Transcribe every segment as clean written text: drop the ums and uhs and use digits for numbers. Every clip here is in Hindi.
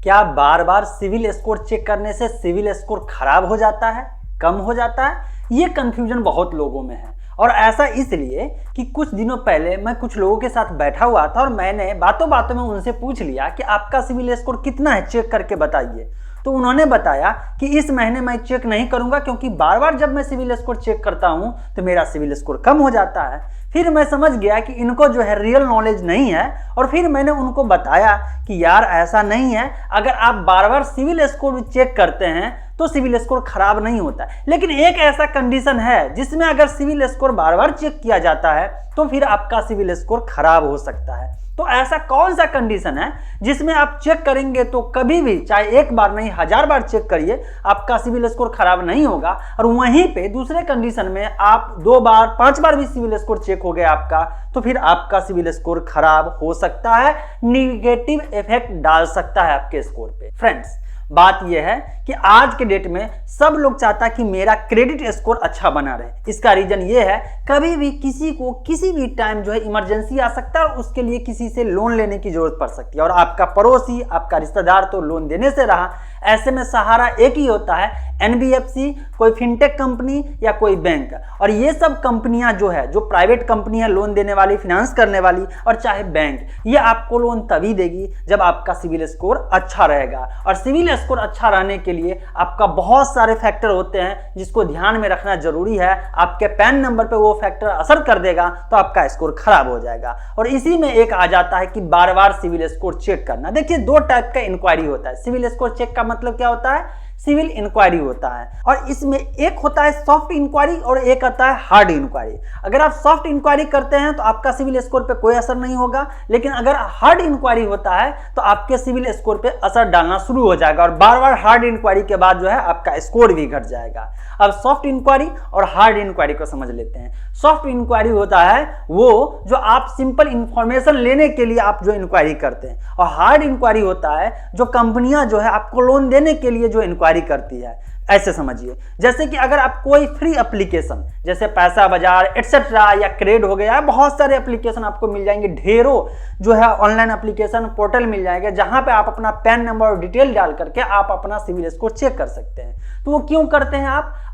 क्या बार बार सिविल स्कोर चेक करने से सिविल स्कोर खराब हो जाता है, कम हो जाता है? ये कंफ्यूजन बहुत लोगों में है। और ऐसा इसलिए कि कुछ दिनों पहले मैं कुछ लोगों के साथ बैठा हुआ था और मैंने बातों बातों में उनसे पूछ लिया कि आपका सिविल स्कोर कितना है, चेक करके बताइए। तो उन्होंने बताया कि इस महीने मैं चेक नहीं करूंगा क्योंकि बार बार जब मैं सिविल स्कोर चेक करता हूं तो मेरा सिविल स्कोर कम हो जाता है। फिर मैं समझ गया कि इनको जो है रियल नॉलेज नहीं है और फिर मैंने उनको बताया कि यार ऐसा नहीं है, अगर आप बार बार सिविल स्कोर चेक करते हैं तो सिविल स्कोर खराब नहीं होता, लेकिन एक ऐसा कंडीशन है जिसमें अगर सिविल स्कोर बार बार चेक किया जाता है तो फिर आपका सिविल स्कोर खराब हो सकता है। तो ऐसा कौन सा कंडीशन है जिसमें आप चेक करेंगे तो कभी भी, चाहे एक बार नहीं 1000 बार चेक करिए, आपका सिविल स्कोर खराब नहीं होगा। और वहीं पे दूसरे कंडीशन में आप 2 बार 5 बार भी सिविल स्कोर चेक हो गया आपका, तो फिर आपका सिविल स्कोर खराब हो सकता है, निगेटिव इफेक्ट डाल सकता है आपके स्कोर पे। फ्रेंड्स, बात यह है कि आज के डेट में सब लोग चाहता है कि मेरा क्रेडिट स्कोर अच्छा बना रहे। इसका रीजन ये है, कभी भी किसी को किसी भी टाइम जो है इमरजेंसी आ सकता है और उसके लिए किसी से लोन लेने की जरूरत पड़ सकती है और आपका पड़ोसी, आपका रिश्तेदार तो लोन देने से रहा। ऐसे में सहारा एक ही होता है, एनबीएफसी, कोई फिनटेक कंपनी या कोई बैंक। और ये सब कंपनियां जो है, जो प्राइवेट कंपनी है लोन देने वाली, फिनेंस करने वाली, और चाहे बैंक, ये आपको लोन तभी देगी जब आपका सिविल स्कोर अच्छा रहेगा। और सिविल स्कोर अच्छा रहने के लिए आपका बहुत सारे फैक्टर होते हैं जिसको ध्यान में रखना जरूरी है। आपके पैन नंबर पे वो फैक्टर असर कर देगा तो आपका स्कोर खराब हो जाएगा। और इसी में एक आ जाता है कि बार बार सिविल स्कोर चेक करना। देखिए, 2 टाइप का इंक्वायरी होता है। सिविल स्कोर चेक का मतलब क्या होता है? सिविल इंक्वायरी होता है। और इसमें एक होता है सॉफ्ट इंक्वायरी और एक आता है हार्ड इंक्वायरी। अगर आप सॉफ्ट इंक्वायरी करते हैं तो आपका सिविल स्कोर पे कोई असर नहीं होगा, लेकिन अगर हार्ड इंक्वायरी होता है तो आपके सिविल स्कोर पे असर डालना शुरू हो जाएगा और बार बार हार्ड इंक्वायरी के बाद जो है आपका स्कोर भी घट जाएगा। अब सॉफ्ट इंक्वायरी और हार्ड इंक्वायरी को समझ लेते हैं। सॉफ्ट इंक्वायरी होता है वो जो आप सिंपल इंफॉर्मेशन लेने के लिए आप जो इंक्वायरी करते हैं, और हार्ड इंक्वायरी होता है जो कंपनियां जो है आपको लोन देने के लिए जो इंक्वायरी करती है। ऐसे समझिए, जैसे कि अगर आप कोई फ्री एप्लीकेशन जैसे पैसा बाजार एटसेट्रा या क्रेड हो गया, बहुत सारे एप्लीकेशन आपको मिल जाएंगे, ढेरों जो है ऑनलाइन एप्लीकेशन पोर्टल मिल जाएगा जहां पे आप अपना पैन नंबर और डिटेल डाल करके आप अपना सिविल स्कोर चेक कर सकते हैं। तो वो क्यों करते हैं?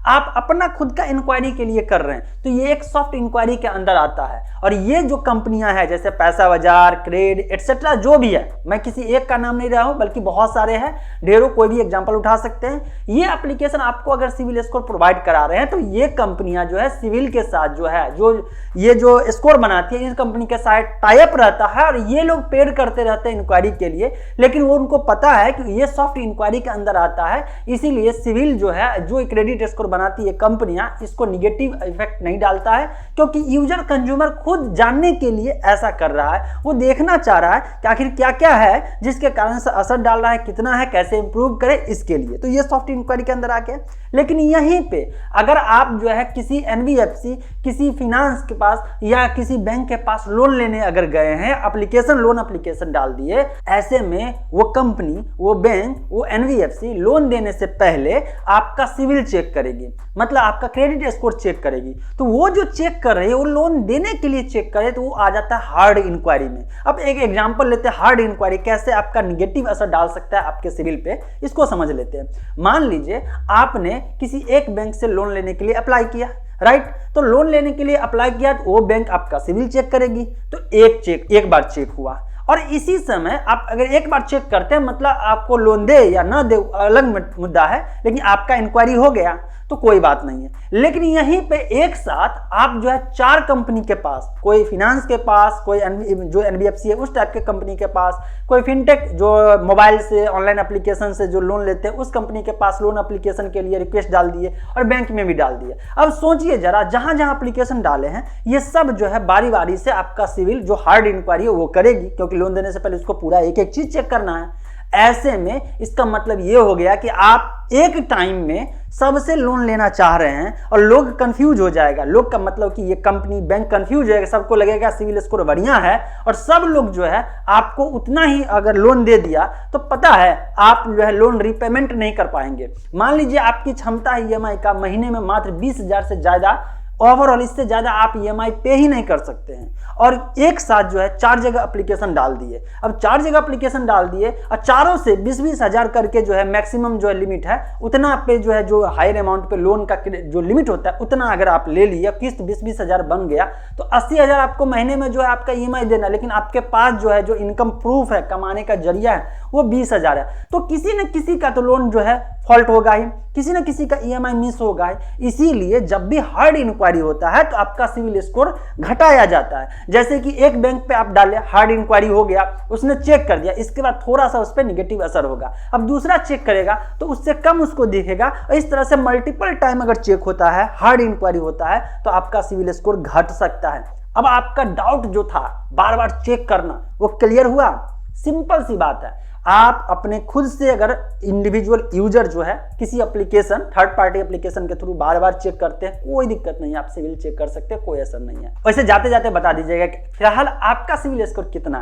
आप अपना खुद का इंक्वायरी के लिए कर रहे हैं, तो ये एक सॉफ्ट इंक्वायरी के अंदर आता है। और ये जो कंपनियां हैं जैसे पैसा बाजार, क्रेड एटसेट्रा, जो भी है, मैं किसी एक का नाम नहीं रहा हूं बल्कि बहुत सारे हैं, ढेरों, कोई भी एग्जांपल उठा सकते हैं। ये एप्लीकेशन आपको अगर सिविल स्कोर प्रोवाइड करा रहे हैं तो ये कंपनियां जो है सिविल के साथ जो है ये जो स्कोर बनाती है, इस कंपनी के साथ टाई अप रहता है और ये लोग पेड करते रहते हैं इंक्वायरी के लिए। लेकिन वो उनको पता है कि ये सॉफ्ट इंक्वायरी के अंदर आता है, इसीलिए सिविल जो है, जो क्रेडिट स्कोर बनाती है कंपनियां, इसको निगेटिव इफेक्ट नहीं डालता है, क्योंकि यूजर कंज्यूमर खुद जानने के लिए ऐसा कर रहा है। वो देखना चाह रहा है कि आखिर क्या क्या है जिसके कारण से असर डाल रहा है, कितना है, कैसे इंप्रूव करे, इसके लिए। तो ये सॉफ्ट इंक्वायरी के अंदर आके, लेकिन यहीं पे अगर आप जो है किसी एनबीएफसी, किसी फिनेंस के पास या किसी बैंक के पास लोन लेने अगर गए हैं, लोन एप्लीकेशन डाल दिए, ऐसे में वो कंपनी, वो बैंक, वो एनबीएफसी लोन देने से पहले आपका सिविल चेक करेगी, मतलब आपका क्रेडिट स्कोर चेक करेगी। तो वो जो चेक कर रहे हैं, वो लोन देने के लिए चेक करे, तो वो आ जाता है हार्ड इंक्वायरी में। अब एक एग्जांपल लेते हैं, हार्ड इंक्वायरी कैसे आपका निगेटिव असर डाल सकता है आपके सिविल पे, इसको समझ लेते हैं। मान लीजिए आपने किसी एक बैंक से लोन लेने के लिए अप्लाई किया, राइट? तो लोन लेने के लिए अप्लाई किया तो वो बैंक आपका सिविल चेक करेगी। तो एक बार चेक हुआ, और इसी समय आप अगर एक बार चेक करते हैं, मतलब आपको लोन दे या ना दे अलग मुद्दा है, लेकिन आपका इंक्वायरी हो गया तो कोई बात नहीं है। लेकिन यहीं पे एक साथ आप जो है 4 कंपनी के पास, कोई फिनेंस के पास, कोई जो एनबीएफसी है उस टाइप के कंपनी के पास, कोई फिनटेक जो मोबाइल से ऑनलाइन एप्लीकेशन से जो लोन लेते हैं उस कंपनी के पास लोन एप्लीकेशन के लिए रिक्वेस्ट डाल दिए और बैंक में भी डाल दिए। अब सोचिए जरा, जहां जहां एप्लीकेशन डाले हैं ये सब जो है बारी बारी से आपका सिविल जो हार्ड इंक्वायरी है वो करेगी, क्योंकि लोन देने से पहले उसको पूरा एक एक चीज चेक करना है। ऐसे में इसका मतलब ये हो गया कि आप एक टाइम में सबसे लोन लेना चाह रहे हैं और लोग कंफ्यूज हो जाएगा। लोग का मतलब कि ये कंपनी, बैंक कंफ्यूज हो जाएगा, सबको लगेगा सिविल स्कोर बढ़िया है और सब लोग जो है आपको उतना ही अगर लोन दे दिया तो पता है आप जो है लोन रिपेमेंट नहीं कर पाएंगे। मान लीजिए आपकी क्षमता है ईएमआई का महीने में मात्र 20,000 से ज्यादा ओवरऑल इससे ज़्यादा आप ईएमआई पे ही नहीं कर सकते हैं। और एक साथ जो है 4 जगह एप्लीकेशन डाल दिए। अब 4 जगह एप्लीकेशन डाल दिए और चारों से 20-20 हज़ार करके जो है मैक्सिमम जो है लिमिट है, उतना पे जो है जो हायर अमाउंट पे लोन का जो लिमिट होता है उतना अगर आप ले लिए, किस्त 20-20 हज़ार बन गया तो 80 हज़ार आपको महीने में जो है आपका ईएमआई देना। लेकिन आपके पास जो है जो इनकम प्रूफ है, कमाने का जरिया है, वो 20 हज़ार है। तो किसी न किसी का तो लोन जो है फॉल्ट होगा ही, किसी न किसी का ईएमआई मिस होगा ही। इसीलिए जब भी हार्ड इंक्वायरी होता है तो आपका सिविल स्कोर घटाया जाता है। जैसे कि एक बैंक पे आप डाले, हार्ड इंक्वायरी हो गया, उसने चेक कर दिया, इसके बाद थोड़ा सा उस पर निगेटिव असर होगा। अब दूसरा चेक करेगा तो उससे कम उसको दिखेगा। इस तरह से मल्टीपल टाइम अगर चेक होता है, हार्ड इंक्वायरी होता है, तो आपका सिविल स्कोर घट सकता है। अब आपका डाउट जो था बार बार चेक करना, वो क्लियर हुआ। सिंपल सी बात है, आप अपने खुद से अगर इंडिविजुअल यूजर जो है किसी एप्लीकेशन, थर्ड पार्टी एप्लीकेशन के थ्रू बार बार चेक करते हैं, कोई दिक्कत नहीं है, आप सिविल चेक कर सकते हैं, कोई असर नहीं है। वैसे जाते जाते बता दीजिएगा कि फिलहाल आपका सिविल स्कोर कितना है।